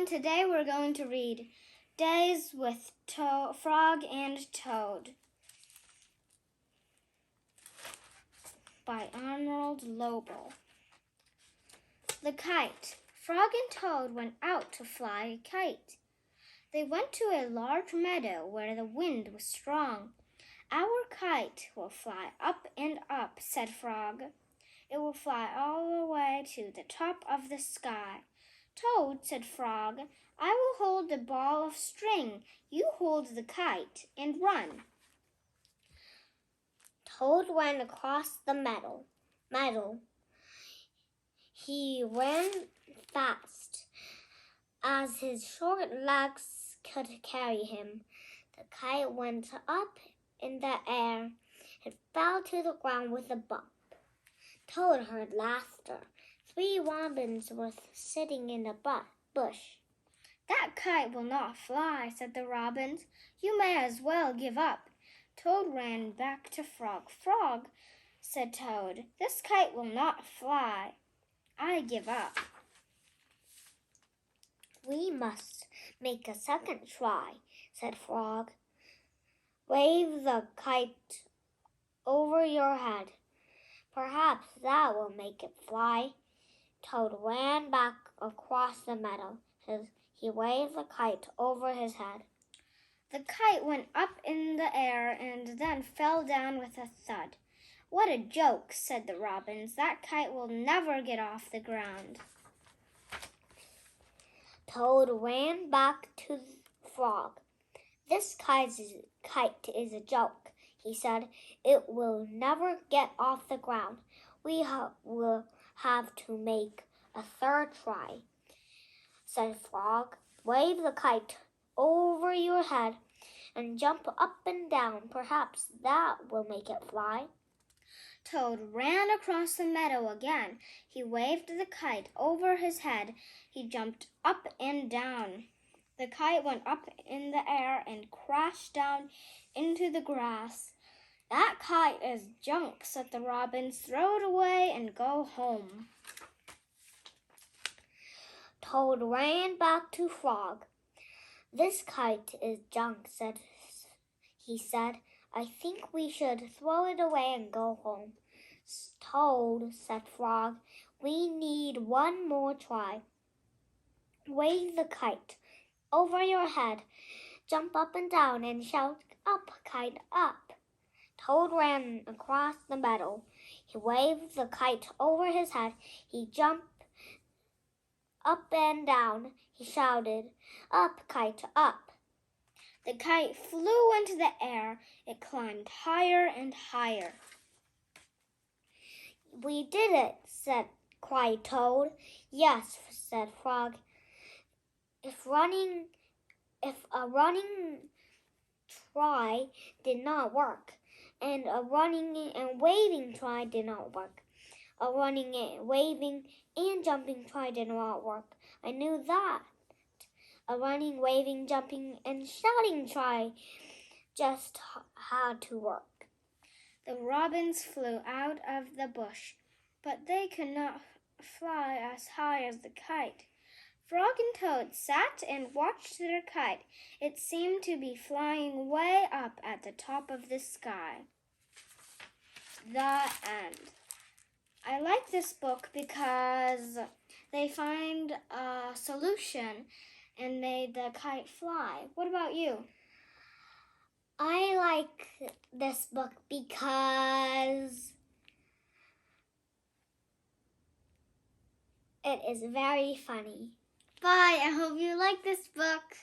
today we're going to read Days with Frog and Toad by Arnold Lobel. The Kite. Frog and Toad went out to fly a kite. They went to a large meadow where the wind was strong. "Our kite will fly up and up," said Frog. "It will fly all the way to the top of the sky." "Toad," said Frog, "I will hold the ball of string. You hold the kite and run." Toad ran across the meadow. He ran fast as his short legs could carry him. The kite went up in the air and fell to the ground with a bump. Toad heard laughter. 3 robins were sitting in a bush. "That kite will not fly," said the robins. "You may as well give up." Toad ran back to Frog. "Frog," said Toad, "this kite will not fly. I give up." "We must make a second try," said Frog. "Wave the kite over your head. Perhaps that will make it fly." Toad ran back across the meadow. He waved the kite over his head. The kite went up in the air and then fell down with a thud. "What a joke," said the robins. "That kite will never get off the ground." Toad ran back to Frog. "This kite is a joke," he said. "It will never get off the ground. We will have to make a third try," said Frog. "Wave the kite over your head and jump up and down. Perhaps that will make it fly." Toad ran across the meadow again. He waved the kite over his head. He jumped up and down. The kite went up in the air and crashed down into the grass. "That kite is junk," said the robins. "Throw it away and go home." Toad ran back to Frog. "This kite is junk," he said. "I think we should throw it away and go home." "Toad," said Frog, "we need one more try. Wave the kite over your head, jump up and down, and shout, 'Up, kite, up!'" Toad ran across the meadow. He waved the kite over his head. He jumped up and down. He shouted, "Up, kite, up!" The kite flew into the air. It climbed higher and higher. "We did it!" cried Toad. "Yes," said Frog. If a running try did not work, and a running and waving try did not work, a running and waving and jumping try did not work, I knew that. A running, waving, jumping, and shouting try just had to work. The robins flew out of the bush, but they could not fly as high as the kite. Frog and Toad sat and watched their kite. It seemed to be flying way up at the top of the sky. The end. I like this book because they find a solution and made the kite fly. What about you? I like this book because it is very funny. Bye. I hope you like this book.